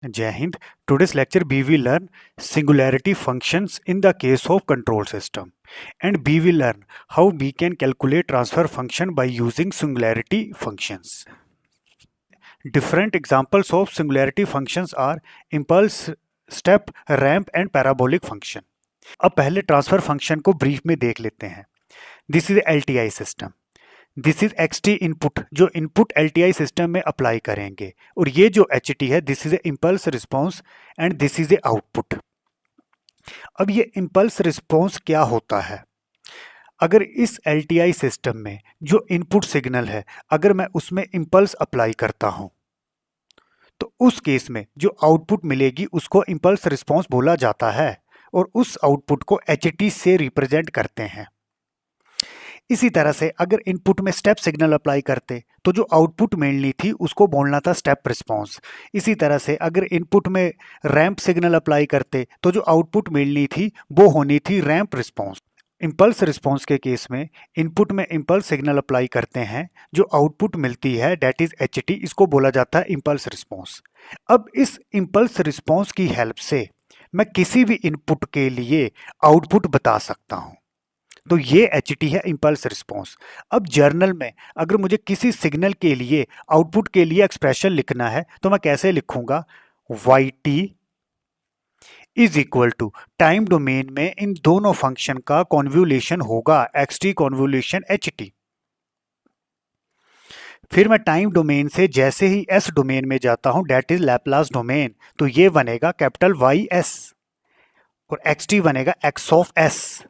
Jai Hind. Today's lecture we will learn singularity functions in the case of control system, and we will learn how we can calculate transfer function by using singularity functions. Different examples of singularity functions are impulse, step, ramp and parabolic function. अब पहले transfer function को brief में देख लेते हैं. This is LTI system. This is X T input जो input LTI system में apply करेंगे, और ये जो एच टी है this is a impulse response and this is a output. अब ये इम्पल्स रिस्पॉन्स क्या होता है? अगर इस एलटीआई सिस्टम में जो इनपुट सिग्नल है अगर मैं उसमें इम्पल्स अप्लाई करता हूं तो उस केस में जो आउटपुट मिलेगी उसको इम्पल्स रिस्पॉन्स बोला जाता है, और उस आउटपुट को एच टी से रिप्रेजेंट करते हैं. इसी तरह से अगर इनपुट में स्टेप सिग्नल अप्लाई करते तो जो आउटपुट मिलनी थी उसको बोलना था स्टेप रिस्पॉन्स. इसी तरह से अगर इनपुट में रैंप सिग्नल अप्लाई करते तो जो आउटपुट मिलनी थी वो होनी थी रैंप रिस्पॉन्स. इम्पल्स रिस्पॉन्स के केस में इनपुट में इम्पल्स सिग्नल अप्लाई करते हैं, जो आउटपुट मिलती है डेट इज एच टी, इसको बोला जाता है इम्पल्स रिस्पॉन्स. अब इस इम्पल्स रिस्पॉन्स की हेल्प से मैं किसी भी इनपुट के लिए आउटपुट बता सकता हूं. तो ये एच टी है इम्पल्स रिस्पॉन्स. अब जर्नल में अगर मुझे किसी सिग्नल के लिए आउटपुट के लिए एक्सप्रेशन लिखना है तो मैं कैसे लिखूंगा? Y T is equal to time domain में इन दोनों फंक्शन का कॉन्वोल्यूशन होगा X T convolution H T. फिर मैं टाइम डोमेन से जैसे ही एस डोमेन में जाता हूं डेट इज लैपलास डोमेन, तो ये बनेगा कैपिटल वाई एस और एक्स टी बनेगा x of S.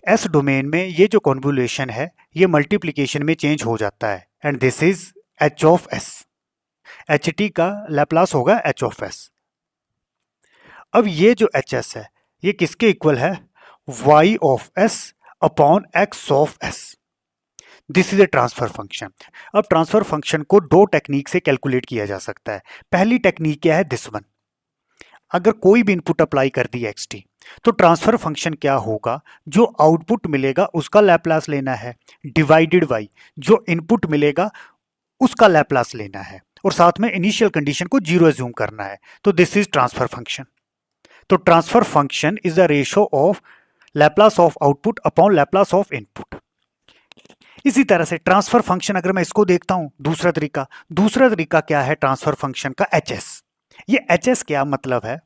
S domain में ये जो कॉन्वोल्यूशन है ये मल्टीप्लिकेशन में चेंज हो जाता है and this is H of S. H T का लैपलास होगा एच ऑफ एस. अब ये जो एच एस है ये किसके इक्वल है? Y of S upon X of S. This is a transfer function. अब ट्रांसफर फंक्शन को दो टेक्निक से कैलकुलेट किया जा सकता है. पहली टेक्निक क्या है? This one. अगर कोई भी इनपुट अप्लाई कर दी एक्स टी तो ट्रांसफर फंक्शन क्या होगा? जो आउटपुट मिलेगा उसका लैपलास लेना है डिवाइडेड बाई जो इनपुट मिलेगा उसका लैपलास लेना है, और साथ में इनिशियल कंडीशन को जीरो एज्यूम करना है. तो दिस इज ट्रांसफर फंक्शन. तो transfer function is the ratio of Laplace of output upon Laplace of input. इसी तरह से ट्रांसफर फंक्शन अगर मैं इसको देखता हूं दूसरा तरीका क्या है ट्रांसफर फंक्शन का? H S. ये एच एस क्या मतलब है?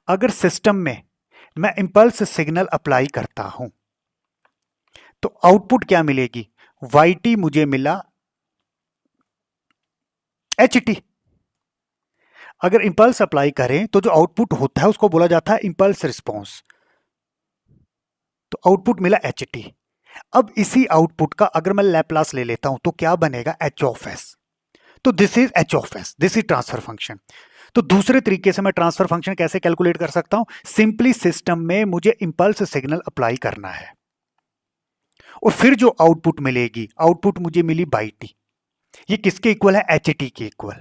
अगर सिस्टम में मैं इंपल्स सिग्नल अप्लाई करता हूं तो आउटपुट क्या मिलेगी? वाई टी मुझे मिला एच टी. अगर इंपल्स अप्लाई करें तो जो आउटपुट होता है उसको बोला जाता है इंपल्स रिस्पॉन्स. तो आउटपुट मिला एच टी. अब इसी आउटपुट का अगर मैं लैपलास ले लेता हूं तो क्या बनेगा? H of S. तो this is H of S. This is transfer function. तो दूसरे तरीके से मैं ट्रांसफर फंक्शन कैसे कैलकुलेट कर सकता हूं? सिंपली सिस्टम में मुझे इंपल्स सिग्नल अप्लाई करना है और फिर जो आउटपुट मिलेगी आउटपुट मुझे मिली बाई टी. ये किसके इक्वल है? एच टी के इक्वल.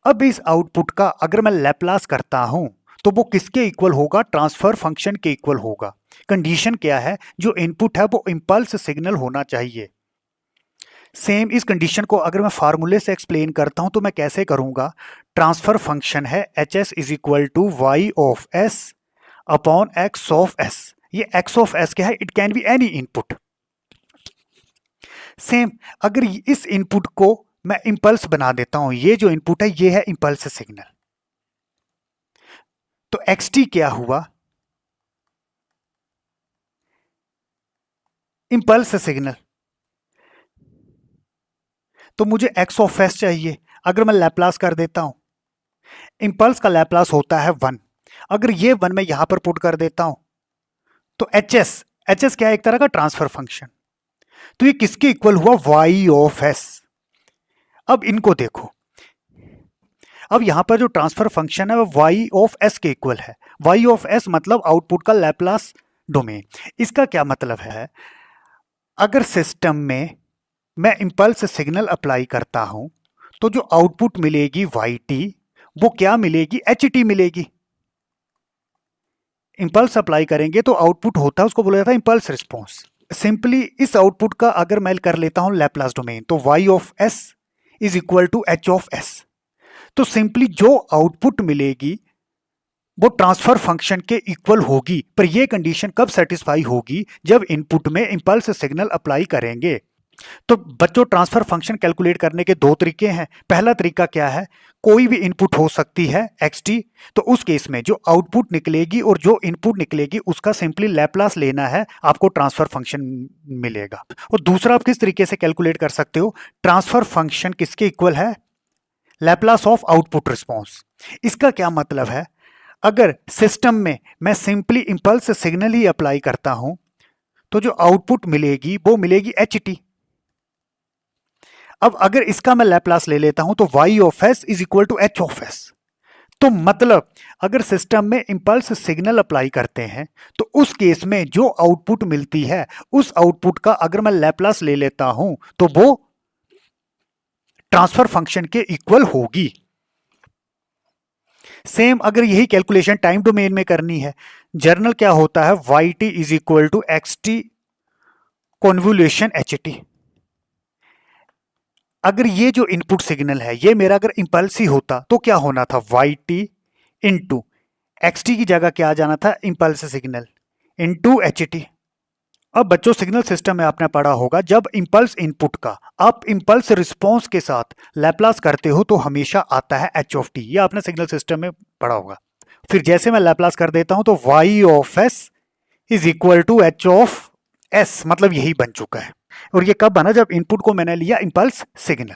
अब इस आउटपुट का अगर मैं लैपलास करता हूं तो वो किसके इक्वल होगा? ट्रांसफर फंक्शन के इक्वल होगा. कंडीशन क्या है? जो इनपुट है वो इंपल्स सिग्नल होना चाहिए. सेम इस कंडीशन को अगर मैं फार्मूले से एक्सप्लेन करता हूं तो मैं कैसे करूंगा? ट्रांसफर फंक्शन है H S is equal to Y of S upon X of S. ये एक्स ऑफ एस क्या है? It can be any input. Same अगर इस इनपुट को मैं इंपल्स बना देता हूं, ये जो इनपुट है ये है इंपल्स सिग्नल, तो एक्स टी क्या हुआ? Impulse signal. तो मुझे एक्स ऑफ एस चाहिए. अगर मैं लैपलास कर देता हूं, इंपल्स का लैपलास होता है वन. अगर ये वन मैं यहां पर पुट कर देता हूं तो एच एस क्या है? एक तरह का ट्रांसफर फंक्शन. तो ये किसके इक्वल हुआ? Y of S. अब इनको देखो, अब यहां पर जो ट्रांसफर फंक्शन है वो वाई ऑफ एस के इक्वल है. वाई ऑफ एस मतलब आउटपुट का लैपलास डोमेन. इसका क्या मतलब है? अगर सिस्टम में मैं इंपल्स सिग्नल अप्लाई करता हूं तो जो आउटपुट मिलेगी वाई टी वो क्या मिलेगी? एच टी मिलेगी. इंपल्स अप्लाई करेंगे तो आउटपुट होता है उसको बोला जाता है इंपल्स रिस्पॉन्स. सिंपली इस आउटपुट का अगर मैं कर लेता हूं लैपलास डोमेन तो Y of S is equal to H of S. तो सिंपली जो आउटपुट मिलेगी वो ट्रांसफर फंक्शन के इक्वल होगी, पर यह कंडीशन कब सेटिस्फाई होगी, जब इनपुट में इंपल्स सिग्नल अप्लाई करेंगे। तो बच्चों, ट्रांसफर फंक्शन कैलकुलेट करने के दो तरीके हैं। पहला तरीका क्या है, कोई भी इनपुट हो सकती है xt, तो उस केस में जो आउटपुट निकलेगी और जो इनपुट निकलेगी उसका सिंपली लैप्लास लेना है, आपको ट्रांसफर फंक्शन मिलेगा। और दूसरा, आप किस तरीके से कैलकुलेट कर सकते हो, ट्रांसफर फंक्शन किसके इक्वल है, लैप्लास ऑफ आउटपुट रिस्पॉन्स। इसका क्या मतलब है, अगर सिस्टम में मैं सिंपली इंपल्स सिग्नल ही अप्लाई करता हूं तो जो आउटपुट मिलेगी वो मिलेगी ht। अब अगर इसका मैं लैप्लास ले लेता हूं तो y of s is equal to h of s। तो मतलब अगर सिस्टम में इंपल्स सिग्नल अप्लाई करते हैं तो उस केस में जो आउटपुट मिलती है उस आउटपुट का अगर मैं लैप्लास ले लेता हूं तो वो ट्रांसफर फंक्शन के इक्वल होगी। सेम अगर यही कैलकुलेशन टाइम डोमेन में करनी है, जर्नल क्या होता है, yt is equal to xt convolution ht। अगर ये जो इनपुट सिग्नल है ये मेरा अगर इंपल्स ही होता तो क्या होना था, yt इंटू xt की जगह क्या आ जाना था, इंपल्स सिग्नल इंटू ht। अब बच्चों, सिग्नल सिस्टम में आपने पढ़ा होगा जब इंपल्स इनपुट का आप इंपल्स रिस्पॉन्स के साथ लैप्लास करते हो तो हमेशा आता है h ऑफ t। ये आपने सिग्नल सिस्टम में पढ़ा होगा। फिर जैसे मैं लैप्लास कर देता हूं तो y of s is equal to h of s, मतलब यही बन चुका है। और ये कब बना, जब इनपुट को मैंने लिया impulse signal.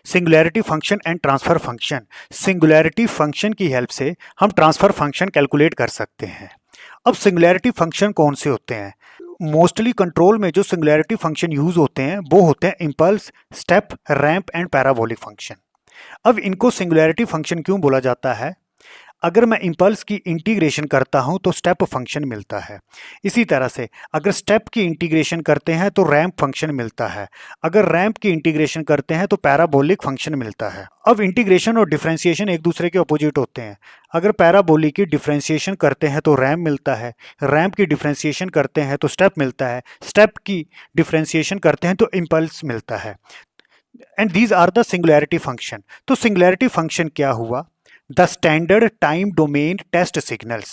Singularity function and transfer function. Singularity function की हेल्प से हम ट्रांसफर फंक्शन कैलकुलेट कर सकते हैं। अब सिंगुलैरिटी फंक्शन कौन से होते हैं, मोस्टली कंट्रोल में जो सिंगुलैरिटी फंक्शन यूज होते हैं वो होते हैं impulse, step, ramp and parabolic function. अब इनको सिंगुलैरिटी फंक्शन क्यों बोला जाता है, अगर मैं इंपल्स की इंटीग्रेशन करता हूं तो स्टेप फंक्शन मिलता है। इसी तरह से अगर स्टेप की इंटीग्रेशन करते हैं तो रैंप फंक्शन मिलता है, अगर रैंप की इंटीग्रेशन करते हैं तो पैराबोलिक फंक्शन मिलता है। अब इंटीग्रेशन और डिफरेंशिएशन एक दूसरे के अपोजिट होते हैं। अगर पैराबोलिक की डिफरेंशिएशन करते हैं तो रैंप मिलता है, रैंप की डिफरेंशिएशन करते हैं तो स्टेप मिलता है, स्टेप की डिफरेंशिएशन करते हैं तो इंपल्स मिलता है। And these are the singularity function. तो सिंगुलैरिटी फंक्शन क्या हुआ, the standard time domain test signals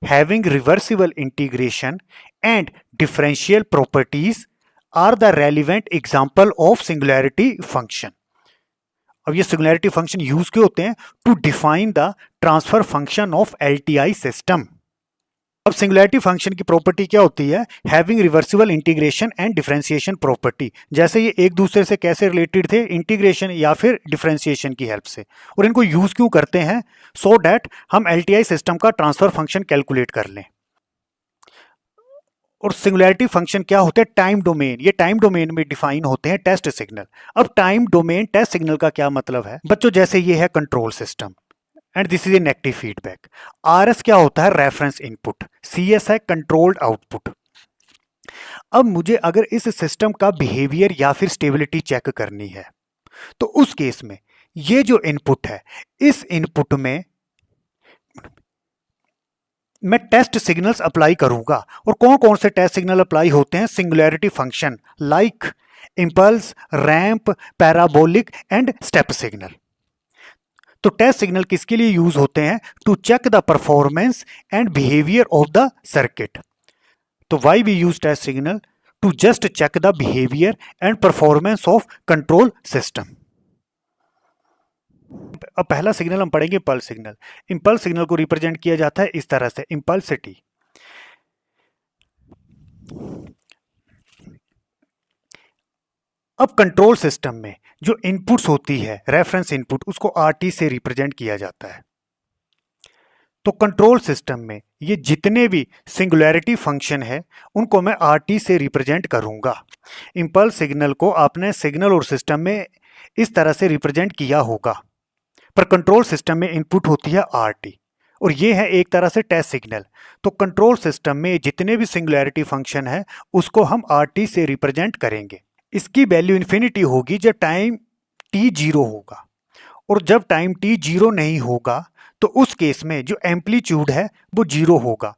having reversible integration and differential properties are the relevant example of singularity function। अब ये सिंगुलैरिटी फंक्शन यूज क्यों होते हैं, to define the transfer function of LTI system. अब singularity function की property क्या होती है, having reversible integration and differentiation property. जैसे ये एक दूसरे से कैसे रिलेटेड थे, इंटीग्रेशन या फिर डिफरेंशिएशन की हेल्प से। और इनको यूज क्यों करते हैं, सो दैट हम एलटीआई सिस्टम का ट्रांसफर फंक्शन कैलकुलेट कर लें। और सिंगुलैरिटी फंक्शन क्या होते हैं, टाइम डोमेन, ये टाइम डोमेन में डिफाइन होते हैं टेस्ट सिग्नल। अब टाइम डोमेन टेस्ट सिग्नल का क्या मतलब है बच्चों, जैसे ये है control system and this is A negative feedback. RS क्या होता है, रेफरेंस इनपुट, CS है कंट्रोल्ड आउटपुट। अब मुझे अगर इस सिस्टम का बिहेवियर या फिर स्टेबिलिटी चेक करनी है तो उस केस में ये जो इनपुट है, इस इनपुट में मैं टेस्ट सिग्नल्स अप्लाई करूंगा। और कौन कौन से टेस्ट सिग्नल अप्लाई होते हैं, singularity function like impulse, ramp, parabolic and step signal. तो टेस्ट सिग्नल किसके लिए यूज होते हैं, to check the performance and behaviour of the circuit. तो why we use test signal, to just check the behaviour and performance of control system. अब पहला signal हम पढ़ेंगे इंपल्स सिग्नल। इंपल्स सिग्नल को रिप्रेजेंट किया जाता है इस तरह से, इंपल्सिटी। अब कंट्रोल सिस्टम में जो इनपुट्स होती है, रेफरेंस इनपुट, उसको RT से रिप्रेजेंट किया जाता है। तो कंट्रोल सिस्टम में ये जितने भी सिंगुलैरिटी फंक्शन है उनको मैं RT से रिप्रेजेंट करूंगा। इंपल्स सिग्नल को आपने सिग्नल और सिस्टम में इस तरह से रिप्रेजेंट किया होगा, पर कंट्रोल सिस्टम में इनपुट होती है RT और ये है एक तरह से टेस्ट सिग्नल। तो कंट्रोल सिस्टम में जितने भी सिंगुलैरिटी फंक्शन है उसको हम RT से रिप्रेजेंट करेंगे। इसकी वैल्यू इन्फिनिटी होगी जब टाइम t 0 होगा, और जब टाइम t 0 नहीं होगा तो उस केस में जो एम्पलीट्यूड है वो 0 होगा,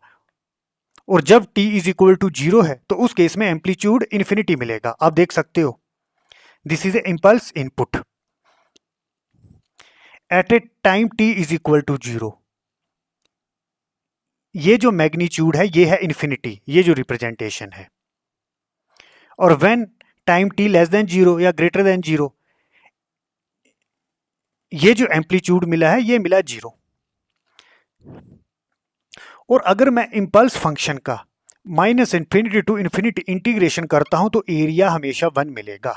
और जब t इज इक्वल टू 0 है तो उस केस में एम्पलीट्यूड इन्फिनिटी मिलेगा। आप देख सकते हो, this is a impulse input. At a time t is equal to 0, ये जो मैग्नीट्यूड है ये है इन्फिनिटी, ये जो रिप्रेजेंटेशन है। और when time t less than 0 या ग्रेटर देन 0, ये जो एम्पलीट्यूड मिला है ये मिला 0। और अगर मैं इंपल्स फंक्शन का minus infinity to infinity integration करता हूं तो एरिया हमेशा 1 मिलेगा।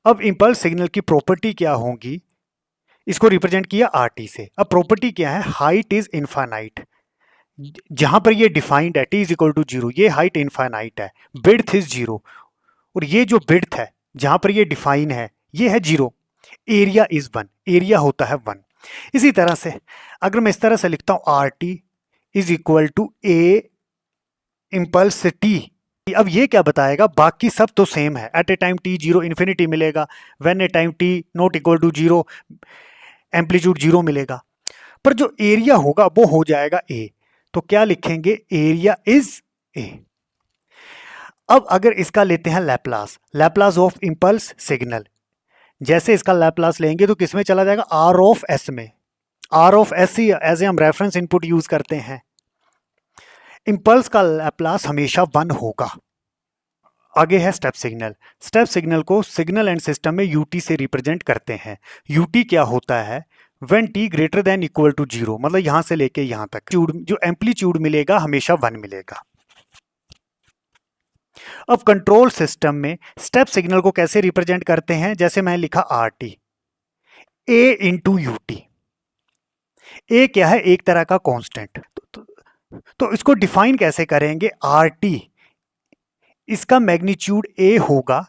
अब इंपल्स सिग्नल की प्रॉपर्टी क्या होगी, इसको रिप्रेजेंट किया RT से। अब प्रॉपर्टी क्या है, हाइट इज इनफाइनाइट, जहां पर ये डिफाइंड है t इज इक्वल टू 0, ये हाइट इनफाइनाइट है, विड्थ इज 0, और ये जो विड्थ है जहां पर ये डिफाइन है ये है 0, एरिया इज 1, एरिया होता है 1। इसी तरह से अगर मैं इस तरह से लिखता हूं RT is equal to a impulse t, अब ये क्या बताएगा, बाकी सब तो सेम है, at a time t 0 infinity मिलेगा, when a time t not equal to 0 amplitude 0 मिलेगा, पर जो एरिया होगा वो हो जाएगा a। तो क्या लिखेंगे, एरिया इज a। अब अगर इसका लेते हैं Laplace, Laplace of impulse signal, जैसे इसका लैप्लास लेंगे तो किस में चला जाएगा, R ऑफ S में। R ऑफ S ही एज ए हम रेफरेंस इनपुट यूज करते हैं। इंपल्स का लैप्लास हमेशा 1 होगा। आगे है स्टेप सिग्नल। स्टेप सिग्नल को सिग्नल एंड सिस्टम में UT से रिप्रेजेंट करते हैं। UT क्या होता है, when t greater than equal to 0, मतलब यहां से लेके यहां तक जो एम्पलीट्यूड मिलेगा हमेशा 1 मिलेगा। अब कंट्रोल सिस्टम में स्टेप सिग्नल को कैसे रिप्रेजेंट करते हैं, जैसे मैं लिखा RT A इंटू UT। ए क्या है, एक तरह का कांस्टेंट, तो इसको डिफाइन कैसे करेंगे, RT इसका मैग्नीट्यूड A होगा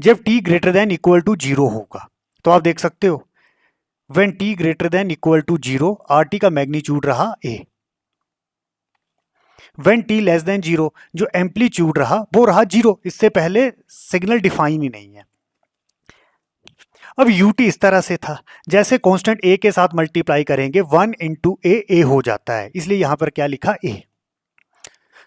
जब t greater than equal to 0 होगा। तो आप देख सकते हो when t greater than equal to 0 RT का मैग्नीट्यूड रहा A। When t less than 0 जो एम्पलीट्यूड रहा वो रहा 0, इससे पहले सिग्नल डिफाइन ही नहीं है। अब UT इस तरह से था, जैसे कांस्टेंट A के साथ मल्टीप्लाई करेंगे 1 इंटू A हो जाता है, इसलिए यहां पर क्या लिखा A।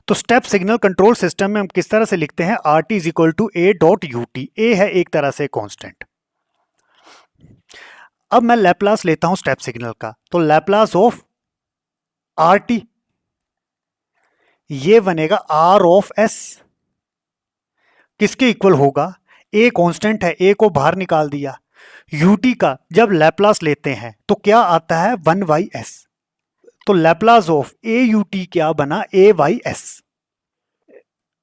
तो स्टेप सिग्नल कंट्रोल सिस्टम में हम किस तरह से लिखते हैं, RT is equal to A dot UT। A है एक तरह से कांस्टेंट। अब मैं लैप्लास लेता हूं स्टेप सिग्नल का, तो लैप्लास ऑफ RT ये बनेगा R ऑफ S, किसके इक्वल होगा, A कांस्टेंट है, A को बाहर निकाल दिया। UT का जब लैप्लास लेते हैं तो क्या आता है, 1/s। तो लैप्लास ऑफ AUT क्या बना, A/s।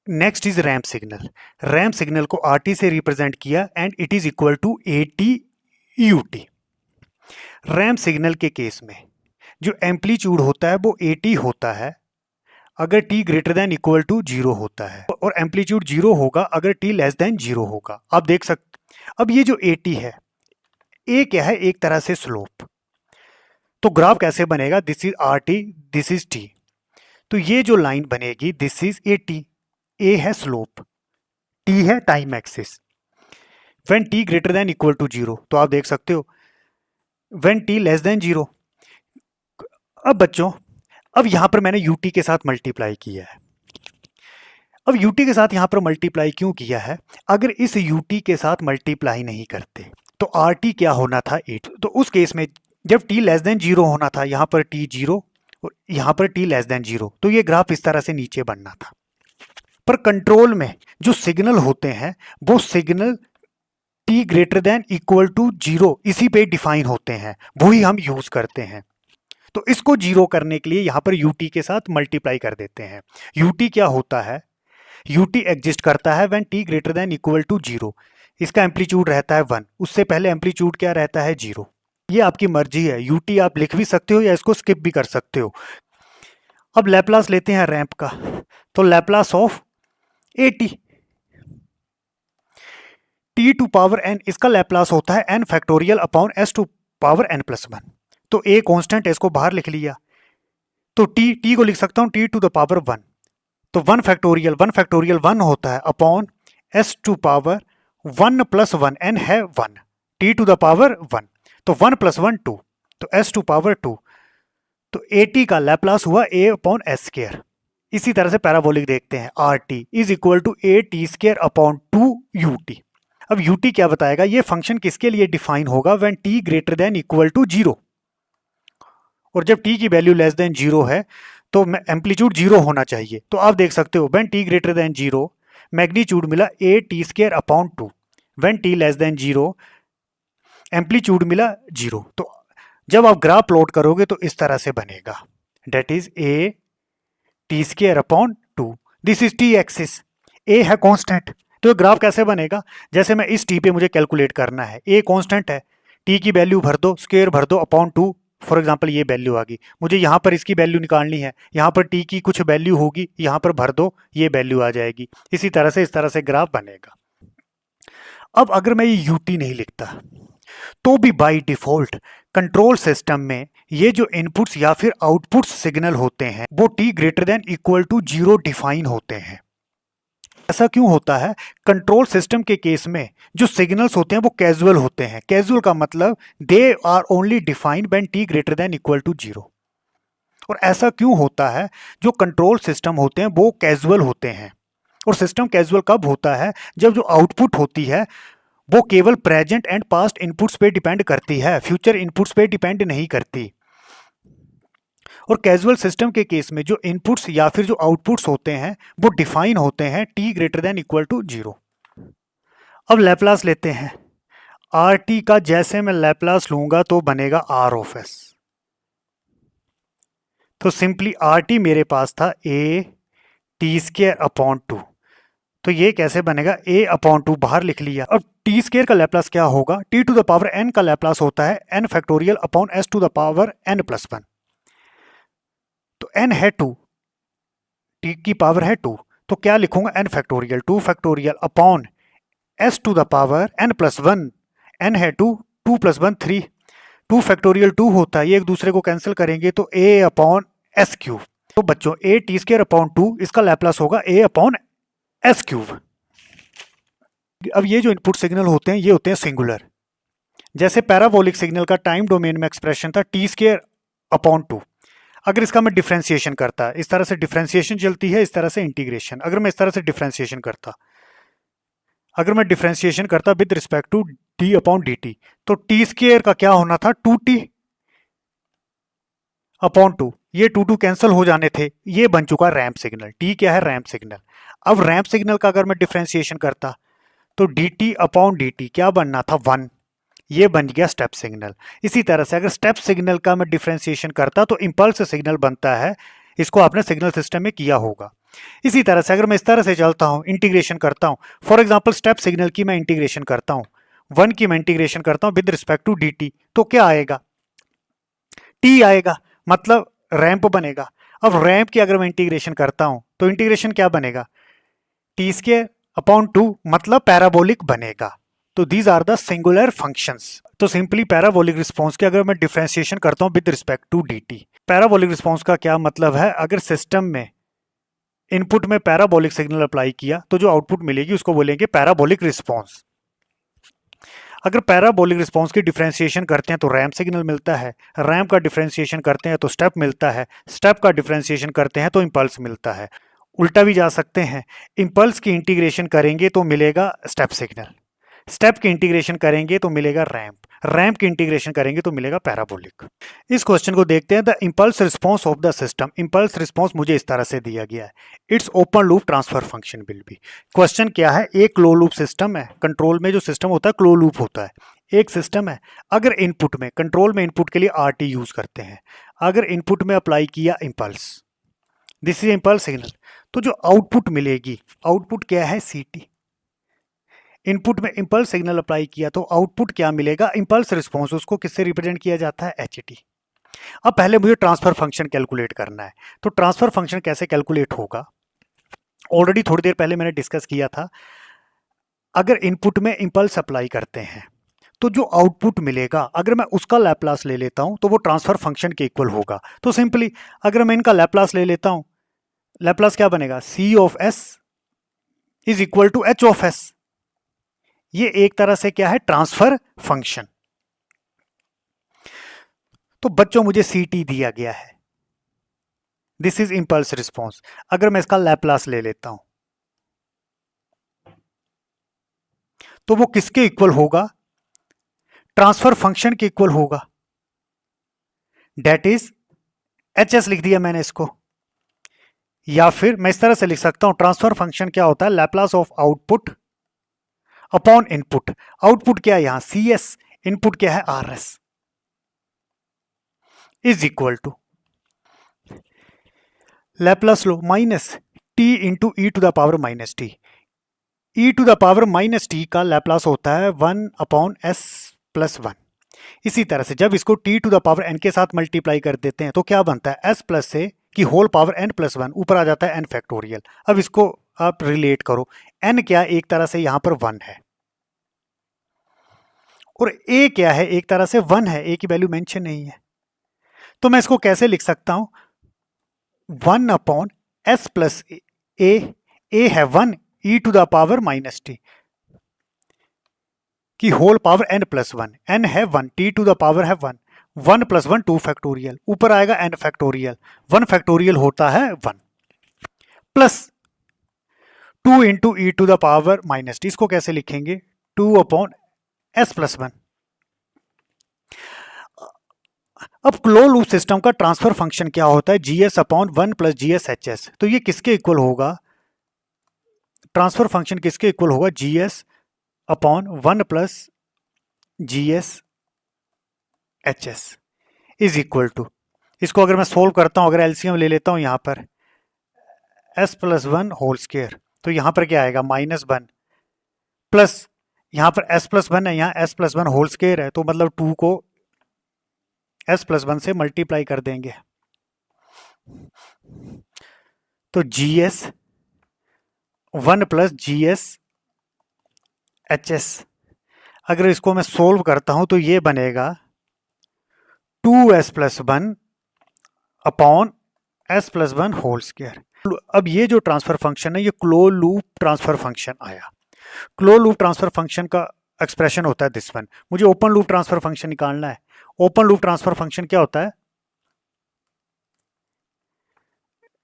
Next is ramp signal. Ramp signal को RT से रिप्रेजेंट किया and it is equal to AT/UT। Ramp signal के केस में जो एम्पलीट्यूड होता है वो AT होता है अगर t greater than equal to 0 होता है, और एम्पलीट्यूड 0 होगा अगर t लेस देन 0 होगा। आप देख सकते, अब ये जो AT है, A क्या है, एक तरह से स्लोप। तो ग्राफ कैसे बनेगा, this is RT, this is T, तो ये जो लाइन बनेगी दिस इज AT। A है स्लोप, T है time axis. When t greater than equal to 0, तो आप देख सकते हो व्हेन t लेस देन 0। अब बच्चों, अब यहां पर मैंने UT के साथ मल्टीप्लाई किया है। अब UT के साथ यहां पर मल्टीप्लाई क्यों किया है, अगर इस UT के साथ मल्टीप्लाई नहीं करते तो RT क्या होना था, 8। तो उस केस में जब t लेस देन 0 होना था, यहां पर t 0 और यहां पर t लेस देन 0, तो ये ग्राफ इस तरह से नीचे बनना था। पर कंट्रोल में जो सिग्नल होते हैं वो signal t greater than equal to 0 इसी पे डिफाइन होते हैं, वही हम यूज करते हैं। तो इसको 0 करने के लिए यहां पर UT के साथ मल्टीप्लाई कर देते हैं। UT क्या होता है, UT एग्जिस्ट करता है when t greater than equal to 0। इसका एम्पलीट्यूड रहता है 1, उससे पहले एम्पलीट्यूड क्या रहता है, 0। ये आपकी मर्जी है, UT आप लिख भी सकते हो या इसको स्किप भी कर सकते हो। अब लैप्लास लेते हैं रैंप का, तो Laplace of AT, t to power n, इसका लैप्लास होता है n factorial upon s to power n plus 1। तो A कांस्टेंट है, इसको बाहर लिख लिया, तो t को लिख सकता हूं t टू द पावर 1। तो 1 फैक्टोरियल 1 होता है upon s to power 1 plus 1, n है 1, t टू द पावर 1, तो 1 प्लस 1 2, तो s टू पावर 2। तो AT का लैप्लास हुआ A अपॉन S स्क्वायर। इसी तरह से पैराबोलिक देखते हैं, RT is equal to AT square upon 2 UT। अब ut क्या बताएगा, ये फंक्शन किसके लिए डिफाइन होगा, when t greater than equal to 0, और जब t की वैल्यू लेस देन 0 है तो एम्पलीट्यूड 0 होना चाहिए। तो आप देख सकते हो when t greater then 0 magnitude मिला a t square upon 2, when t less than 0 amplitude मिला 0। तो जब आप ग्राफ प्लॉट करोगे तो इस तरह से बनेगा, that is a t square upon 2, this is t axis, a है कांस्टेंट। तो ग्राफ कैसे बनेगा, जैसे मैं इस t पे मुझे कैलकुलेट करना है, a कांस्टेंट है, t की वैल्यू भर दो, स्क्वायर भर दो अपॉन 2, फॉर एग्जाम्पल ये वैल्यू आ गई, मुझे यहाँ पर इसकी वैल्यू निकालनी है, यहाँ पर t की कुछ वैल्यू होगी, यहाँ पर भर दो, ये वैल्यू आ जाएगी। इसी तरह से इस तरह से ग्राफ बनेगा। अब अगर मैं ये ut नहीं लिखता तो भी बाय डिफॉल्ट कंट्रोल सिस्टम में ये जो इनपुट्स या फिर आउटपुट्स सिग्नल होते हैं वो t greater than equal to 0 define होते हैं। ऐसा क्यों होता है, कंट्रोल सिस्टम के केस में जो सिग्नल्स होते हैं वो कैजुअल होते हैं। कैजुअल का मतलब they are only defined when t greater than equal to 0। और ऐसा क्यों होता है, जो कंट्रोल सिस्टम होते हैं वो कैजुअल होते हैं। और सिस्टम कैजुअल कब होता है, जब जो आउटपुट होती है वो केवल प्रेजेंट एंड पास्ट इनपुट्स पे डिपेंड करती है, फ्यूचर इनपुट्स पे डिपेंड नहीं करती। और कैजुअल सिस्टम के केस में जो इनपुट्स या फिर जो आउटपुट्स होते हैं वो डिफाइन होते हैं t greater than equal to 0। अब लैप्लास लेते हैं, आर टी का जैसे मैं लैप्लास लूंगा तो बनेगा आर ऑफ एस। तो सिंपली आर टी मेरे पास था ए टी स्क्र अपॉन 2, तो ये कैसे बनेगा, a अपॉन 2 बाहर लिख लिया। अब टी स्क्र का लैप्लास क्या होगा, t to the power n का लैप्लास होता है n factorial upon s to the power n plus 1। तो n है 2, t की पावर है 2, तो क्या लिखूंगा n factorial 2 factorial upon s to the power n plus 1, n है 2, 2 प्लस 1 3, 2 फैक्टोरियल 2 होता है, ये एक दूसरे को कैंसिल करेंगे तो a अपॉन s क्यूब। तो बच्चों a टी स्क्र अपॉन 2 इसका लैप्लास होगा a अपॉन s क्यूब। अब ये जो इनपुट सिग्नल होते हैं ये होते हैं सिंगुलर। जैसे पैराबोलिक सिग्नल का टाइम डोमेन में एक्सप्रेशन था टी स्क्र अपॉन 2, अगर इसका मैं डिफरेंशिएशन करता, इस तरह से डिफरेंशिएशन चलती है, इस तरह से इंटीग्रेशन, अगर मैं इस तरह से डिफरेंशिएशन करता, अगर मैं डिफरेंशिएशन करता with respect to d upon d t, तो टी स्क्र का क्या होना था 2t अपॉन 2, ये 2 कैंसिल हो जाने थे, ये बन चुका रैंप सिग्नल। t क्या है, रैंप सिग्नल। अब रैंप सिग्नल का अगर मैं डिफरेंशिएशन करता तो dt अपॉन dt क्या बनना था 1, ये बन गया स्टेप सिग्नल। इसी तरह से अगर स्टेप सिग्नल का मैं डिफरेंशिएशन करता तो इंपल्स सिग्नल बनता है, इसको आपने सिग्नल सिस्टम में किया होगा। इसी तरह से अगर मैं इस तरह से चलता हूं, इंटीग्रेशन करता हूं, फॉर एग्जांपल स्टेप सिग्नल की मैं इंटीग्रेशन करता हूं, 1 की मैं इंटीग्रेशन करता हूं विद रिस्पेक्ट टू dt, तो क्या आएगा, t आएगा, मतलब रैंप बनेगा। अब रैंप की अगर मैं इंटीग्रेशन करता हूं तो इंटीग्रेशन क्या बनेगा, टी स्क्वायर अपॉन 2, मतलब पैराबोलिक बनेगा। तो these are the singular functions. तो सिंपली पैराबोलिक रिस्पांस के अगर मैं डिफरेंशिएशन करता हूं with respect to dt, parabolic response का क्या मतलब है, अगर सिस्टम में इनपुट में पैराबोलिक सिग्नल अप्लाई किया तो जो आउटपुट मिलेगी उसको बोलेंगे पैराबोलिक रिस्पांस। अगर पैराबोलिक रिस्पांस की डिफरेंशिएशन करते हैं तो रैंप सिग्नल मिलता है, रैंप का डिफरेंशिएशन करते हैं तो स्टेप मिलता है, स्टेप का डिफरेंशिएशन करते हैं तो इंपल्स मिलता है। उल्टा भी जा सकते हैं, इंपल्स की इंटीग्रेशन करेंगे तो मिलेगा स्टेप सिग्नल, स्टेप की इंटीग्रेशन करेंगे तो मिलेगा रैंप, रैंप की इंटीग्रेशन करेंगे तो मिलेगा पैराबोलिक। इस क्वेश्चन को देखते हैं, the impulse response of the system. Impulse response मुझे इस तरह से दिया गया है, it's open loop transfer function will B. Question क्या है, एक क्लोज लूप सिस्टम है, कंट्रोल में जो सिस्टम होता है क्लोज लूप होता है, एक सिस्टम है। अगर इनपुट में, कंट्रोल में इनपुट के लिए आर टी यूज करते हैं, अगर इनपुट में अप्लाई किया impulse, this is impulse signal, तो जो आउटपुट मिलेगी, आउटपुट क्या है सी टी। इनपुट में इंपल्स सिग्नल अप्लाई किया तो आउटपुट क्या मिलेगा, इंपल्स रिस्पांस, उसको किससे रिप्रेजेंट किया जाता है, एच टी। अब पहले मुझे ट्रांसफर फंक्शन कैलकुलेट करना है, तो ट्रांसफर फंक्शन कैसे कैलकुलेट होगा, ऑलरेडी थोड़ी देर पहले मैंने डिस्कस किया था। अगर इनपुट में इंपल्स अप्लाई करते हैं तो जो आउटपुट मिलेगा, अगर मैं उसका लैप्लास ले लेता हूं तो वो ट्रांसफर फंक्शन के इक्वल होगा। तो सिंपली अगर मैं इनका लैप्लास ले लेता हूं, लैप्लास क्या बनेगा, C of S is equal to H of S. ये एक तरह से क्या है, ट्रांसफर फंक्शन। तो बच्चों मुझे सी टी दिया गया है, दिस इज इंपल्स रिस्पॉन्स। अगर मैं इसका लैप्लास ले लेता हूं तो वो किसके इक्वल होगा? ट्रांसफर फंक्शन के इक्वल होगा, डेट इज HS लिख दिया मैंने इसको। या फिर मैं इस तरह से लिख सकता हूं, ट्रांसफर फंक्शन क्या होता है? Laplace of output upon input. Output क्या है यहां? CS, इनपुट क्या है? RS, is equal to Laplace लो minus t into e to the power minus t. E to the power minus t का लैप्लास होता है 1/s+1। इसी तरह से जब इसको t to the power n के साथ मल्टीप्लाई कर देते हैं तो क्या बनता है? s प्लस से की होल पावर n+1 ऊपर आ जाता है n फैक्टोरियल। अब इसको आप रिलेट करो, n क्या एक तरह से यहां पर 1 है और a क्या है? एक तरह से 1 है, a की वैल्यू मेंशन नहीं है। तो मैं इसको कैसे लिख सकता हूं? 1/s प्लस a है 1 e to the power minus t की होल पावर n+1, n है 1, t टू द पावर है 1, 1 + 1 2 फैक्टोरियल, ऊपर आएगा n फैक्टोरियल, 1 फैक्टोरियल होता है 1 plus 2 into e to the power minus t. इसको कैसे लिखेंगे? 2/s+1। अब क्लोज लूप सिस्टम का ट्रांसफर फंक्शन क्या होता है? GS/1 + GS/HS। तो ये किसके इक्वल होगा? ट्रांसफर फंक्शन किसके इक्वल होगा? GS/1 + GS/HS is equal to, इसको अगर मैं सोल्व करता हूं, अगर एलसीएम ले लेता हूं यहां पर s+1 होल स्क्वायर, तो यहां पर क्या आएगा? -1 प्लस यहां पर s+1 है, यहां s+1 होल स्क्वायर है, तो मतलब 2 को s+1 से मल्टीप्लाई कर देंगे तो GS/1 + GS/HS। अगर इसको मैं सोल्व करता हूं तो ये बनेगा 2s+1 upon s+1 whole square. अब ये जो ट्रांसफर फंक्शन है ये क्लोज लूप ट्रांसफर फंक्शन आया। क्लोज लूप ट्रांसफर फंक्शन का एक्सप्रेशन होता है दिस वन। मुझे ओपन लूप ट्रांसफर फंक्शन निकालना है। ओपन लूप ट्रांसफर फंक्शन क्या होता है?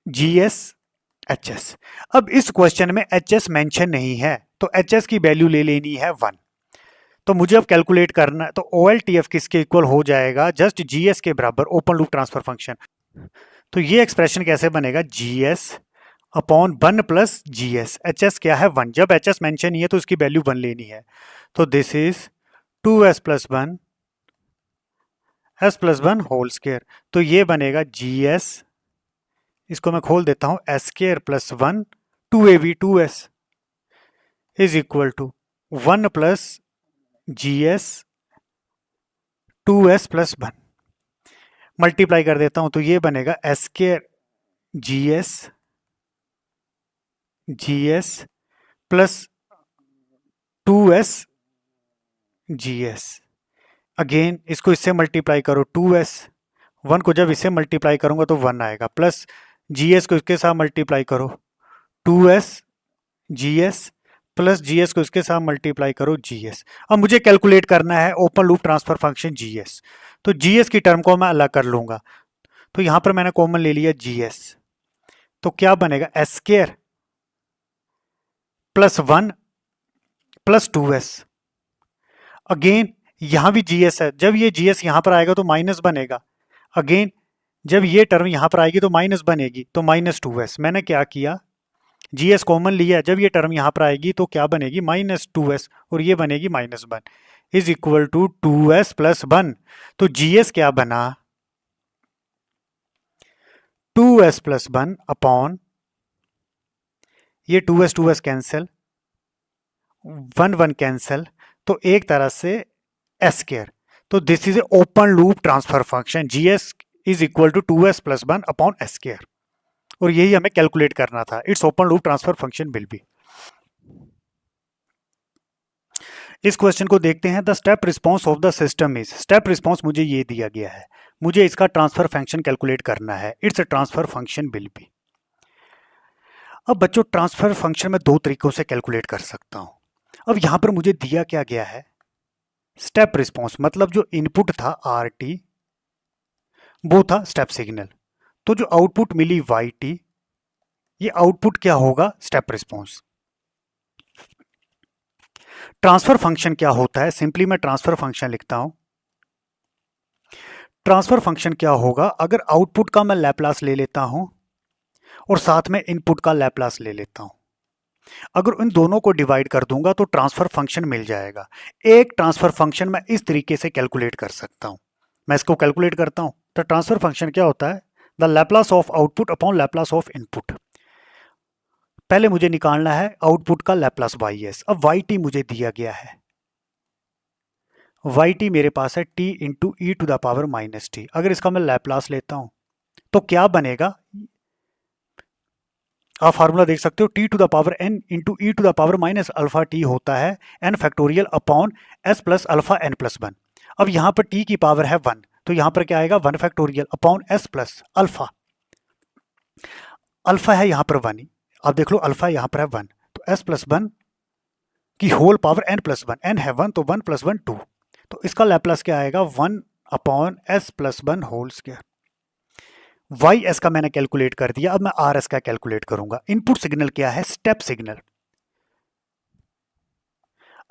GS/HS। अब इस क्वेश्चन में HS मेंशन नहीं है तो HS की वैल्यू ले लेनी है 1। तो मुझे अब कैलकुलेट करना है, तो OLTF किसके इक्वल हो जाएगा? जस्ट GS के बराबर ओपन लूप ट्रांसफर फंक्शन। तो ये एक्सप्रेशन कैसे बनेगा? GS/1 + GS। HS क्या है? 1। जब HS मेंशन नहीं है तो इसकी वैल्यू 1 लेनी है। तो this is 2s+1 s+1 whole square. तो ये बनेगा GS, इसको मैं खोल देता हूं, s² + 1 2ab 2s is equal to 1 + GS 2s + 1। Multiply कर देता हूं तो ये बनेगा s² GS plus 2s GS। Again इसको इससे मल्टीप्लाई करो, 2s 1 को जब इससे मल्टीप्लाई करूंगा तो 1 आएगा, प्लस GS को इसके साथ मल्टीप्लाई करो 2s GS प्लस GS को इसके साथ मल्टीप्लाई करो GS। अब मुझे कैलकुलेट करना है open loop transfer function GS। तो GS की टर्म को मैं अलग कर लूंगा, तो यहां पर मैंने कॉमन ले लिया GS। तो क्या बनेगा? s² + 1 + 2s। अगेन यहां भी GS है, जब ये GS यहां पर आएगा तो माइनस बनेगा। अगेन जब ये टर्म यहां पर आएगी तो माइनस बनेगी, तो -2s। मैंने क्या किया? GS कॉमन लिया, जब ये टर्म यहां पर आएगी तो क्या बनेगी? -2s और ये बनेगी -1 इज इक्वल टू 2s + 1। तो GS क्या बना? 2s + 1 अपॉन ये 2s कैंसिल, 1 कैंसिल, तो एक तरह से s²। तो this is a open loop transfer function. GS is equal to 2s + 1 upon s², और यही हमें कैलकुलेट करना था। It's open loop transfer function will be. इस क्वेश्चन को देखते हैं। The step response of the system is, step response मुझे ये दिया गया है, मुझे इसका ट्रांसफर फंक्शन कैलकुलेट करना है। It's a transfer function will B. अब बच्चों ट्रांसफर फंक्शन में दो तरीकों से कैलकुलेट कर सकता हूं। अब यहां पर मुझे दिया क्या गया है? स्टेप रिस्पॉन्स, मतलब जो इनपुट था RT वो था स्टेप सिग्नल, तो जो आउटपुट मिली YT, ये आउटपुट क्या होगा? Step response. ट्रांसफर फंक्शन क्या होता है? सिंपली मैं ट्रांसफर फंक्शन लिखता हूं। ट्रांसफर फंक्शन क्या होगा? अगर आउटपुट का मैं लैप्लास ले लेता हूं और साथ में इनपुट का लैप्लास ले लेता हूं, अगर उन दोनों को डिवाइड कर दूंगा तो ट्रांसफर फंक्शन मिल जाएगा। एक ट्रांसफर फंक्शन मैं इस तरीके से कैलकुलेट कर सकता हूं। मैं इसको कैलकुलेट करता हूं तो ट्रांसफर फंक्शन क्या होता है? The Laplace of output upon Laplace of input. पहले मुझे निकालना है आउटपुट का लैप्लास वाई एस। अब वाई टी मुझे दिया गया है, वाई टी मेरे पास है t into e to the power minus t. अगर इसका मैं लैप्लास लेता हूं तो क्या बनेगा? आप फार्मूला देख सकते हो, t to the power n into e to the power minus alpha t होता है n factorial upon s plus alpha n plus one. अब यहां पर टी की पावर है वन, तो यहां पर क्या आएगा? One factorial upon s plus alpha. Alpha है यहां पर वन, आप देख लो अल्फा यहां पर है वन, तो एस प्लस वन की whole power n plus one. N है वन तो वन प्लस वन टू, तो इसका लैप्लास क्या आएगा? One upon s plus one whole square. Y s का मैंने कैलकुलेट कर दिया, अब मैं आर एस का कैलकुलेट करूंगा। इनपुट सिग्नल क्या है? Step signal.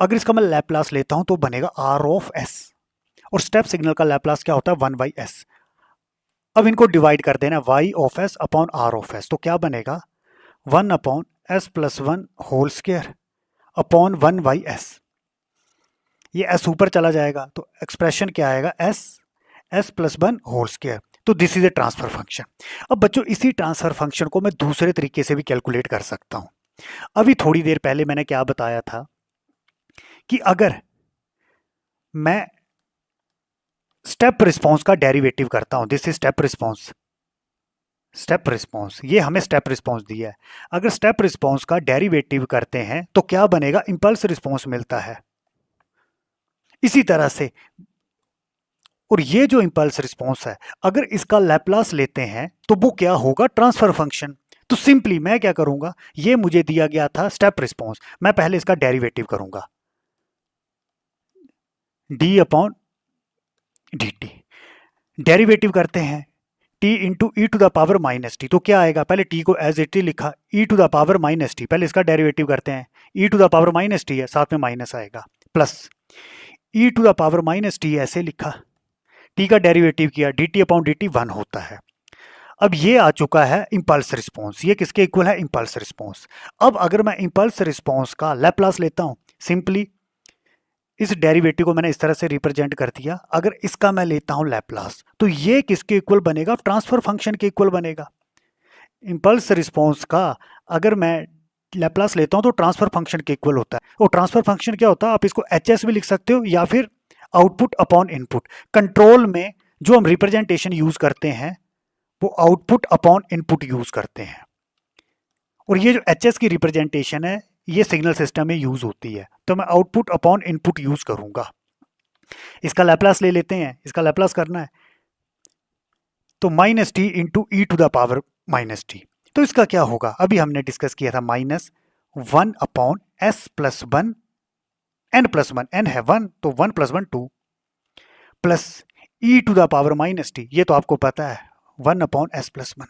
अगर इसका मैं लैप्लास लेता हूं तो बनेगा आर ऑफ एस, और स्टेप सिग्नल का लैप्लास क्या होता है? One by s. अब इनको डिवाइड कर देना, Y of S upon R of S, तो क्या बनेगा? One upon s plus one whole square upon one by s. ये एस ऊपर चला जाएगा तो एक्सप्रेशन क्या आएगा? S plus one whole square. तो this is a transfer function. अब बच्चों इसी ट्रांसफर फंक्शन को मैं दूसरे तरीके से भी कैलकुलेट कर सकता हूं। अभी थोड़ी देर पहले मैंने क्या बताया था कि अगर मैं स्टेप रिस्पॉन्स का डेरिवेटिव करता हूं, this is step response, step response, ये हमें स्टेप रिस्पॉन्स दिया है। अगर स्टेप रिस्पॉन्स का डेरिवेटिव करते हैं तो क्या बनेगा? इंपल्स रिस्पॉन्स मिलता है। इसी तरह से, और ये जो इंपल्स रिस्पॉन्स है अगर इसका लैप्लास लेते हैं तो वो क्या होगा? Transfer function. तो सिंपली मैं क्या करूंगा? ये मुझे दिया गया था स्टेप रिस्पॉन्स, मैं पहले इसका डेरिवेटिव करूंगा, d upon d t. Derivative करते हैं t into e to the power minus t, तो क्या आएगा? पहले t को एज इट इज लिखा, e to the power minus t, पहले इसका डेरिवेटिव करते हैं, e to the power minus t है, साथ में माइनस आएगा, plus e to the power minus t ऐसे लिखा, t का डेरिवेटिव किया, dt अपॉन dt वन होता है। अब ये आ चुका है इंपल्स रिस्पॉन्स, ये किसके इक्वल है? Impulse response. अब अगर मैं इंपल्स रिस्पॉन्स का लैप्लास लेता हूं, सिंपली इस डेरिवेटिव को मैंने इस तरह से रिप्रेजेंट कर दिया। अगर इसका मैं लेता हूं लैप्लास तो ये किसके इक्वल बनेगा? ट्रांसफर फंक्शन के इक्वल बनेगा। इंपल्स रिस्पॉन्स का अगर मैं लैप्लास लेता हूं तो ट्रांसफर फंक्शन के इक्वल होता है। और ट्रांसफर फंक्शन क्या होता है? आप इसको एच एस भी लिख सकते हो या फिर आउटपुट अपॉन इनपुट। कंट्रोल में जो हम रिप्रेजेंटेशन यूज करते हैं वो आउटपुट अपॉन इनपुट यूज करते हैं, और ये जो एच एस की रिप्रेजेंटेशन है ये सिग्नल सिस्टम में यूज होती है, तो मैं आउटपुट अपॉन इनपुट यूज करूंगा। इसका लैप्लास ले लेते हैं, इसका लैप्लास करना है तो minus t into e to the power minus t. तो इसका क्या होगा? अभी हमने डिस्कस किया था, minus one upon s plus one n plus one, n है वन तो one plus one two, plus e to the power minus t, ये तो आपको पता है, one upon s plus one,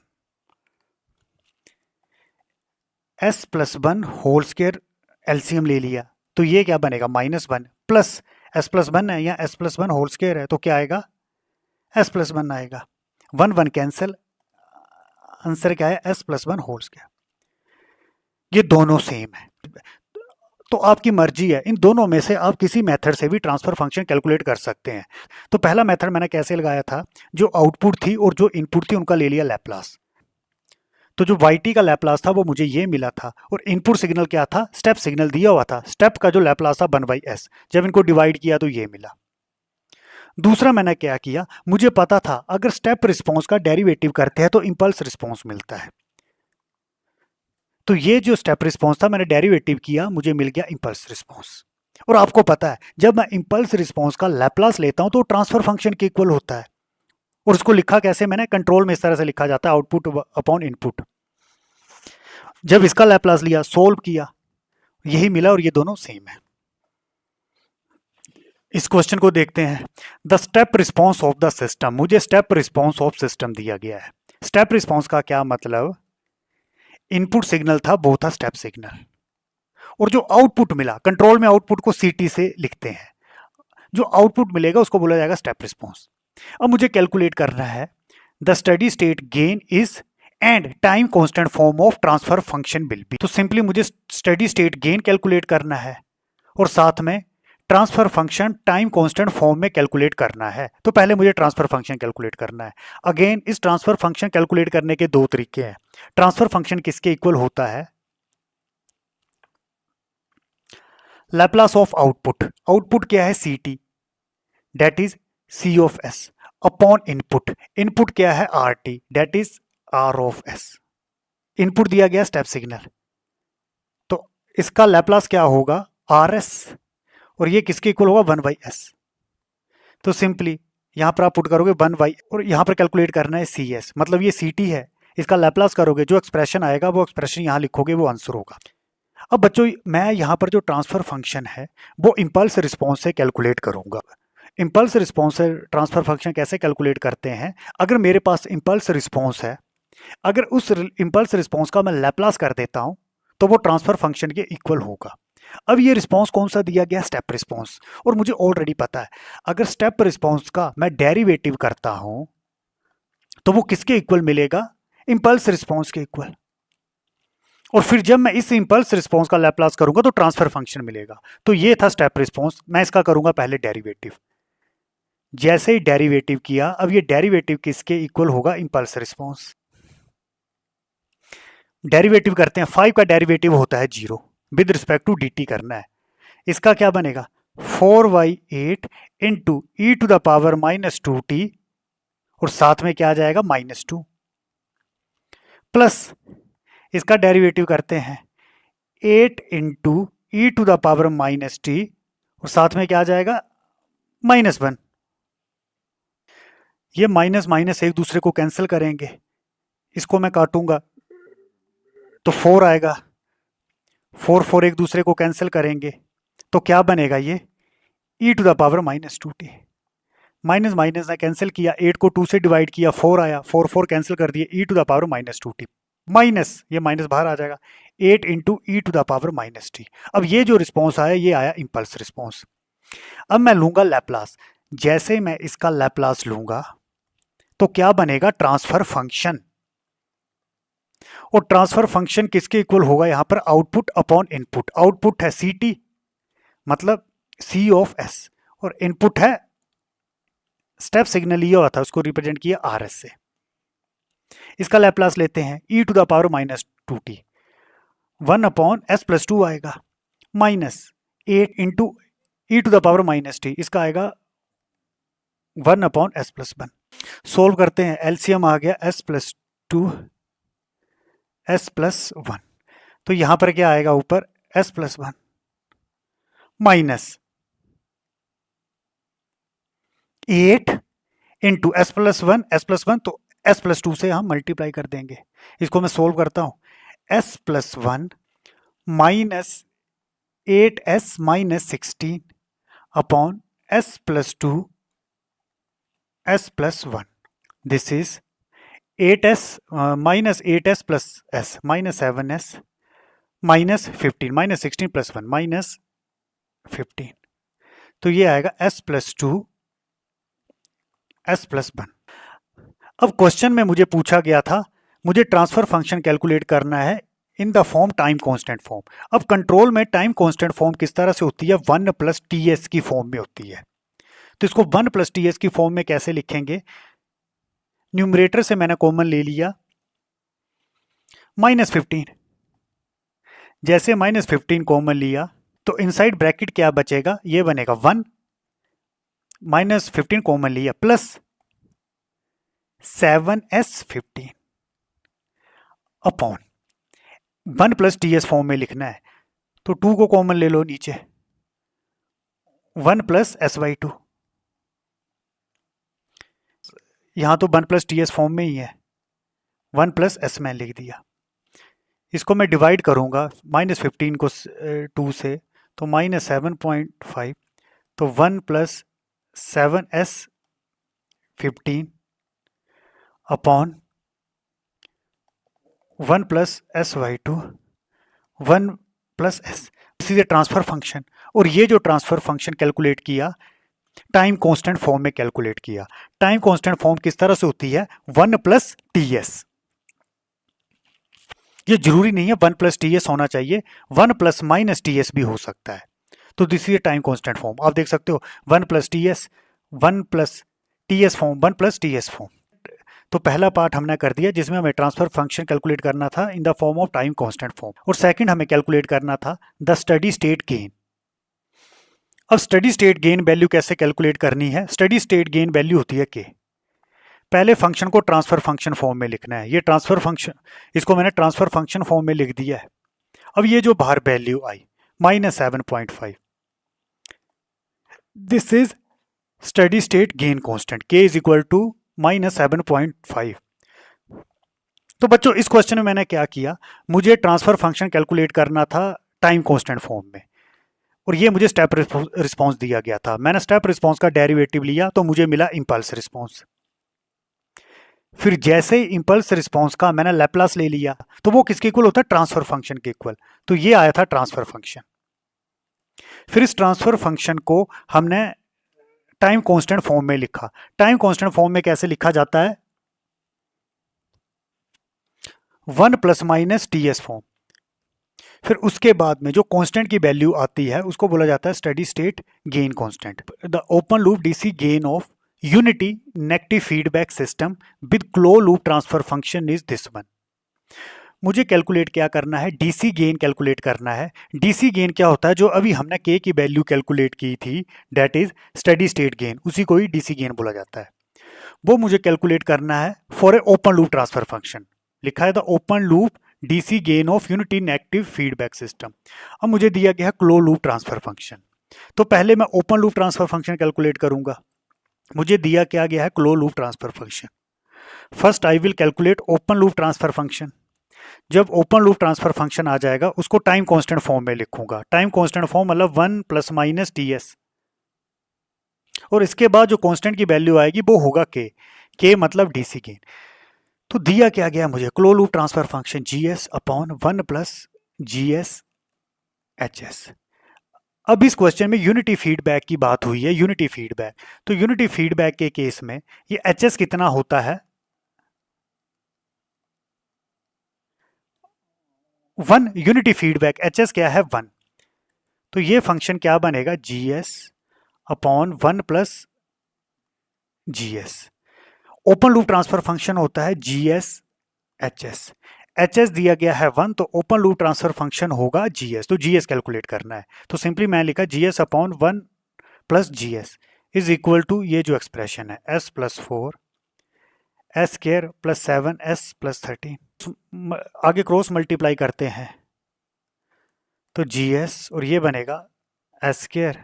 s plus one whole square LCM ले लिया तो ये क्या बनेगा? Minus one, plus s plus one है या s plus one whole square है तो क्या आएगा? एस प्लस वन आएगा। वन वन कैंसिल, आंसर क्या है? S plus one whole square. ये दोनों सेम है, तो आपकी मर्जी है, इन दोनों में से आप किसी मेथड से भी ट्रांसफर फंक्शन कैलकुलेट कर सकते हैं। तो पहला मेथड मैंने कैसे लगाया था? जो आउटपुट थी और जो इनपुट थी उनका ले लिया लैप्लास, तो जो वाई टी का लैप्लास था वो मुझे ये मिला था, और इनपुट सिग्नल क्या था? स्टेप सिग्नल दिया हुआ था, स्टेप का जो लैप्लास था वन बाई एस, जब इनको डिवाइड किया तो ये मिला। दूसरा मैंने क्या किया? मुझे पता था अगर स्टेप रिस्पॉन्स का डेरिवेटिव करते हैं तो इंपल्स रिस्पॉन्स मिलता है, तो ये जो स्टेप रिस्पॉन्स था मैंने डेरिवेटिव किया, मुझे मिल गया इंपल्स रिस्पॉन्स। और आपको पता है जब मैं इंपल्स रिस्पॉन्स का लैप्लास लेता हूं तो ट्रांसफर फंक्शन के इक्वल होता है, और उसको लिखा कैसे? मैंने कंट्रोल में इस तरह से लिखा जाता है, आउटपुट अपॉन इनपुट। जब इसका लैप्लास लिया, सोल्व किया, यही मिला, और ये दोनों सेम है। इस क्वेश्चन को देखते हैं। The step response of the system, मुझे स्टेप रिस्पॉन्स ऑफ सिस्टम दिया गया है। स्टेप रिस्पॉन्स का क्या मतलब? इनपुट सिग्नल था, वो था स्टेप सिग्नल, और जो आउटपुट मिला, कंट्रोल में आउटपुट को CT से लिखते हैं, जो आउटपुट मिलेगा उसको बोला जाएगा स्टेप रिस्पॉन्स। अब मुझे कैलकुलेट करना है the steady state gain is and time constant form of transfer function will B. तो सिंपली मुझे स्टडी स्टेट गेन कैलकुलेट करना है और साथ में transfer function time constant form में कैलकुलेट करना है। तो पहले मुझे ट्रांसफर फंक्शन कैलकुलेट करना है। अगेन इस ट्रांसफर फंक्शन कैलकुलेट करने के दो तरीके हैं। ट्रांसफर फंक्शन किसके इक्वल होता है? Laplace of output. आउटपुट क्या है? CT, that is C of S upon input. Input क्या है? RT, that is R of S। Input दिया गया स्टेप सिग्नल, तो इसका लैप्लास क्या होगा? RS, और ये किसके इक्वल होगा? 1/S। तो सिंपली यहां पर आप पुट करोगे 1/, और यहां पर कैलकुलेट करना है CS, मतलब ये CT है, इसका लैप्लास करोगे, जो एक्सप्रेशन आएगा वो एक्सप्रेशन यहां लिखोगे, वो आंसर होगा। अब बच्चों मैं यहां पर जो ट्रांसफर फंक्शन है वो इंपल्स रिस्पॉन्स से कैलकुलेट करूंगा। इंपल्स रिस्पॉन्स से ट्रांसफर फंक्शन कैसे कैलकुलेट करते हैं? अगर मेरे पास इंपल्स रिस्पॉन्स है, अगर उस इंपल्स रिस्पॉन्स का मैं लैप्लास कर देता हूं तो वो ट्रांसफर फंक्शन के इक्वल होगा। अब ये रिस्पॉन्स कौन सा दिया गया? Step response. और मुझे ऑलरेडी पता है अगर स्टेप रिस्पॉन्स का मैं डेरिवेटिव करता हूं तो वो किसके इक्वल मिलेगा? इंपल्स रिस्पॉन्स के इक्वल। और फिर जब मैं इस इंपल्स रिस्पॉन्स का लैप्लास करूंगा तो ट्रांसफर फंक्शन मिलेगा। तो ये था स्टेप रिस्पॉन्स। मैं इसका करूंगा पहले डेरिवेटिव। जैसे ही डेरिवेटिव किया, अब ये डेरिवेटिव किसके इक्वल होगा? Impulse response. डेरिवेटिव करते हैं, 5 का डेरिवेटिव होता है 0, विद रिस्पेक्ट टू dt करना है। इसका क्या बनेगा? 4y8 इंटू e⁻⁻2t, और साथ में क्या आ जाएगा? -2, प्लस इसका डेरिवेटिव करते हैं 8 इंटू e⁻−t, और साथ में क्या आ जाएगा? -1। ये माइनस माइनस एक दूसरे को कैंसिल करेंगे, इसको मैं काटूंगा तो 4 आएगा, 4 एक दूसरे को कैंसिल करेंगे तो क्या बनेगा? ये e⁻−2t। माइनस माइनस ने कैंसिल किया, 8 को 2 से डिवाइड किया, 4 आया, 4 कैंसिल कर दिए, e⁻−2t, माइनस ये माइनस बाहर आ जाएगा, 8 इंटू e⁻−t। अब ये जो रिस्पॉन्स आया ये आया इंपल्स रिस्पॉन्स। अब मैं लूंगा लैप्लास। जैसे मैं इसका लैप्लास लूंगा तो क्या बनेगा? Transfer function. और ट्रांसफर फंक्शन किसके इक्वल होगा? यहां पर आउटपुट अपॉन इनपुट। आउटपुट है CT, मतलब C ऑफ S, और इनपुट है स्टेप सिग्नल ये हुआ था, उसको रिप्रेजेंट किया RS से। इसका लैप्लास लेते हैं e⁻−2t, 1/s+2 आएगा, माइनस 8 इंटू e⁻−t, इसका आएगा 1/s+1। सोल्व करते हैं, एलसीएम आ गया s+2 s+1, तो यहां पर क्या आएगा? ऊपर s+1 माइनस 8 इंटू s+1 तो s+2 से हम मल्टीप्लाई कर देंगे। इसको मैं सोल्व करता हूं, s+1 minus 8s-16 upon s+2 s+1, this is 8s minus 8s plus s minus 7s minus 15 minus 16 plus 1 minus 15, तो ये आएगा s+2 s+1। अब क्वेश्चन में मुझे पूछा गया था मुझे ट्रांसफर फंक्शन कैलकुलेट करना है in the form time constant form. अब कंट्रोल में टाइम कांस्टेंट फॉर्म किस तरह से होती है? 1+TS की फॉर्म में होती है। तो इसको 1+TS की फॉर्म में कैसे लिखेंगे? न्यूमरेटर से मैंने कॉमन ले लिया -15। जैसे -15 कॉमन लिया तो इनसाइड ब्रैकेट क्या बचेगा? ये बनेगा 1, -15 कॉमन लिया, plus 7s15 upon 1+TS form में लिखना है तो 2 को कॉमन ले लो नीचे, 1+s/2। यहां तो 1+TS फॉर्म में ही है, 1+s में लिख दिया। इसको मैं डिवाइड करूंगा -15 को 2 से, तो -7.5, तो 1+7s15 upon 1+s/2, 1+s, is transfer function, और ये जो ट्रांसफर फंक्शन कैलकुलेट किया टाइम कांस्टेंट फॉर्म में कैलकुलेट किया। टाइम कांस्टेंट फॉर्म किस तरह से होती है, 1+TS। ये जरूरी नहीं है 1+TS होना चाहिए, 1+-TS भी हो सकता है। तो this is time constant form. आप देख सकते हो 1+TS, 1+TS form, 1+TS form. तो पहला पार्ट हमने कर दिया जिसमें हमें ट्रांसफर फंक्शन कैलकुलेट करना था in the form of time constant form, और सेकंड हमें कैलकुलेट करना था द स्टडी स्टेट गेन। अब स्टडी स्टेट गेन वैल्यू कैसे कैलकुलेट करनी है? स्टडी स्टेट गेन वैल्यू होती है के, पहले फंक्शन को ट्रांसफर फंक्शन फॉर्म में लिखना है। ये ट्रांसफर फंक्शन, इसको मैंने ट्रांसफर फंक्शन फॉर्म में लिख दिया है। अब ये जो बाहर value I -7.5, this is steady state gain constant, के इज इक्वल टू -7.5। तो बच्चों इस क्वेश्चन में मैंने क्या किया, मुझे ट्रांसफर फंक्शन कैलकुलेट करना था टाइम कांस्टेंट फॉर्म में, और ये मुझे स्टेप रिस्पॉन्स दिया गया था। मैंने स्टेप रिस्पॉन्स का डेरिवेटिव लिया तो मुझे मिला इंपल्स रिस्पॉन्स। फिर जैसे ही इंपल्स रिस्पॉन्स का मैंने लैप्लास ले लिया तो वो किसके इक्वल होता है, ट्रांसफर फंक्शन के इक्वल। तो ये आया था ट्रांसफर फंक्शन। फिर इस ट्रांसफर फंक्शन को हमने टाइम कांस्टेंट फॉर्म में लिखा। टाइम कांस्टेंट फॉर्म में कैसे लिखा जाता है, 1+-TS फॉर्म। फिर उसके बाद में जो कांस्टेंट की वैल्यू आती है उसको बोला जाता है steady state gain constant. The open loop DC gain of unity negative feedback system with close loop transfer function is this one. मुझे कैलकुलेट क्या करना है, डीसी गेन कैलकुलेट करना है। डीसी गेन क्या होता है, जो अभी हमने के की वैल्यू कैलकुलेट की थी that is steady state gain, उसी को ही डीसी गेन बोला जाता है। वो मुझे कैलकुलेट करना है for a open loop transfer function. लिखा है the open loop DC gain of unity negative feedback system. अब मुझे दिया गया है क्लोज लूप ट्रांसफर फंक्शन। तो पहले मैं open loop transfer function calculate करूंगा। मुझे दिया क्या गया है, close loop transfer function. First I will calculate open loop transfer function. जब ओपन लूप ट्रांसफर फंक्शन आ जाएगा उसको टाइम कांस्टेंट फॉर्म में लिखूंगा। टाइम कांस्टेंट फॉर्म मतलब 1+-TS, और इसके बाद जो कांस्टेंट की वैल्यू आएगी वो होगा के मतलब डीसी गेन। तो दिया क्या गया मुझे, close loop transfer function GS/1+GS/HS। अब इस क्वेश्चन में यूनिटी फीडबैक की बात हुई है, यूनिटी फीडबैक। तो यूनिटी फीडबैक के केस में ये HS कितना होता है, 1। यूनिटी फीडबैक HS क्या है, 1। तो ये फंक्शन क्या बनेगा, GS/1+GS। Open loop transfer function होता है GS/HS। HS दिया गया है 1, तो ओपन लूप ट्रांसफर फंक्शन होगा GS। तो GS कैलकुलेट करना है, तो सिंपली मैं लिखा GS/1+GS इज इक्वल टू ये जो एक्सप्रेशन है S+4 S² + 7 S+13। आगे क्रॉस मल्टीप्लाई करते हैं तो GS, और ये बनेगा S²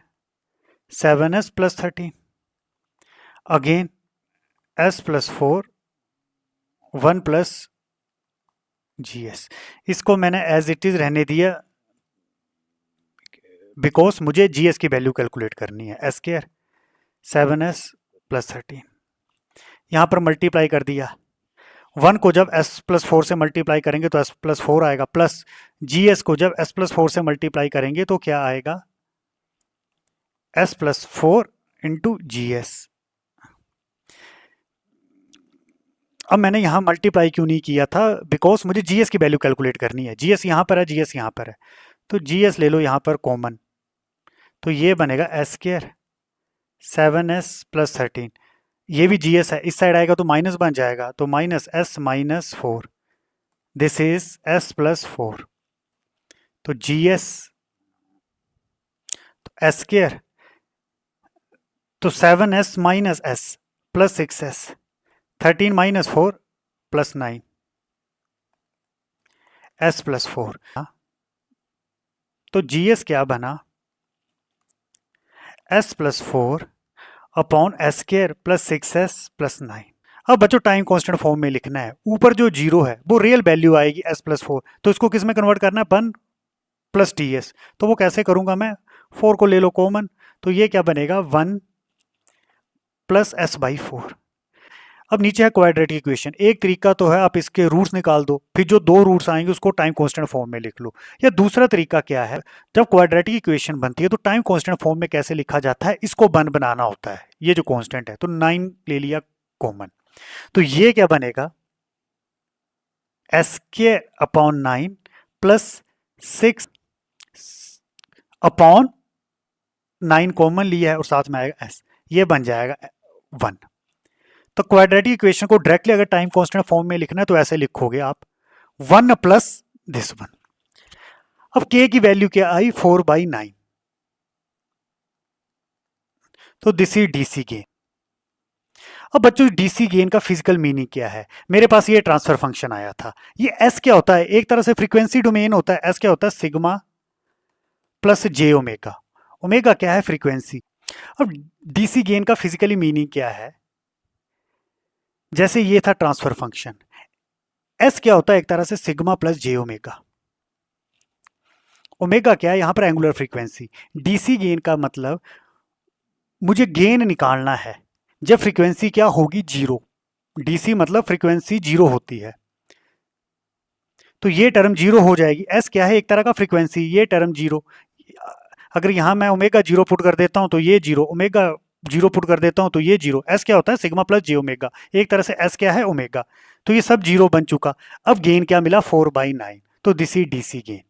7S+13 again S+4 1+GS। इसको मैंने एज इट इज रहने दिया बिकॉज मुझे GS की वैल्यू कैलकुलेट करनी है। S² 7S+13 यहां पर मल्टीप्लाई कर दिया। 1 को जब S+4 से मल्टीप्लाई करेंगे तो S+4 आएगा, प्लस GS को जब S+4 से मल्टीप्लाई करेंगे तो क्या आएगा, S+4 इंटू GS। अब मैंने यहां मल्टीप्लाई क्यों नहीं किया था, बिकॉज मुझे GS की वैल्यू कैलकुलेट करनी है। GS यहां पर है, GS यहां पर है, तो GS ले लो यहां पर कॉमन, तो ये बनेगा S² 7S+13। ये भी GS है, इस साइड आएगा तो माइनस बन जाएगा, तो -S-4 दिस इज S+4। तो GS तो S², तो 7S - S + 6S 13 - 4 + 9 S+4। तो GS क्या बना, S+4 अपॉन S² + 6S + 9। अब बच्चों टाइम कांस्टेंट फॉर्म में लिखना है। ऊपर जो 0 है वो रियल वैल्यू आएगी S+4, तो इसको किस में कन्वर्ट करना है, 1+TS। तो वो कैसे करूंगा मैं, 4 को ले लो कॉमन, तो ये क्या बनेगा 1 + S/4। अब नीचे है क्वाड्रेटिक इक्वेशन। एक तरीका तो है आप इसके रूट्स निकाल दो, फिर जो दो रूट्स आएंगे उसको टाइम कांस्टेंट फॉर्म में लिख लो। या दूसरा तरीका क्या है, जब क्वाड्रेटिक इक्वेशन बनती है तो टाइम कांस्टेंट फॉर्म में कैसे लिखा जाता है, इसको बनाना होता है। ये जो कांस्टेंट है तो 9 ले लिया कॉमन, तो ये क्या बनेगा, SK upon 9 plus 6 upon 9 common लिया है और साथ में आएगा S, ये बन जाएगा 1। तो क्वाड्रेटिक इक्वेशन को डायरेक्टली अगर टाइम कांस्टेंट फॉर्म में लिखना है तो ऐसे लिखोगे आप 1 प्लस दिस 1। अब k की वैल्यू क्या आई, 4/9, तो दिस इज डीसी गेन। अब बच्चों डीसी गेन का फिजिकल मीनिंग क्या है, मेरे पास ये ट्रांसफर फंक्शन आया था, ये S क्या होता है, एक तरह से फ्रीक्वेंसी डोमेन होता है। S क्या होता है, सिग्मा प्लस जे ओमेगा, ओमेगा क्या है, फ्रीक्वेंसी। अब डीसी गेन का फिजिकली मीनिंग क्या है, जैसे ये था ट्रांसफर फंक्शन, S क्या होता है, एक तरह से सिग्मा प्लस जे ओमेगा, ओमेगा क्या है यहां पर एंगुलर फ्रीक्वेंसी। डीसी गेन का मतलब मुझे गेन निकालना है जब फ्रीक्वेंसी क्या होगी, जीरो। डीसी मतलब फ्रीक्वेंसी जीरो होती है, तो ये टर्म जीरो हो जाएगी। एस क्या है, एक तरह का फ्रीक्वेंसी, ये टर्म जीरो। अगर यहां मैं ओमेगा जीरो पुट कर देता हूं तो ये जीरो, ओमेगा जीरो पुट कर देता हूं तो ये जीरो। एस क्या होता है, सिग्मा प्लस जे ओमेगा, एक तरह से एस क्या है, ओमेगा। तो ये सब जीरो बन चुका। अब गेन क्या मिला, 4/9, तो दिस इज डीसी गेन।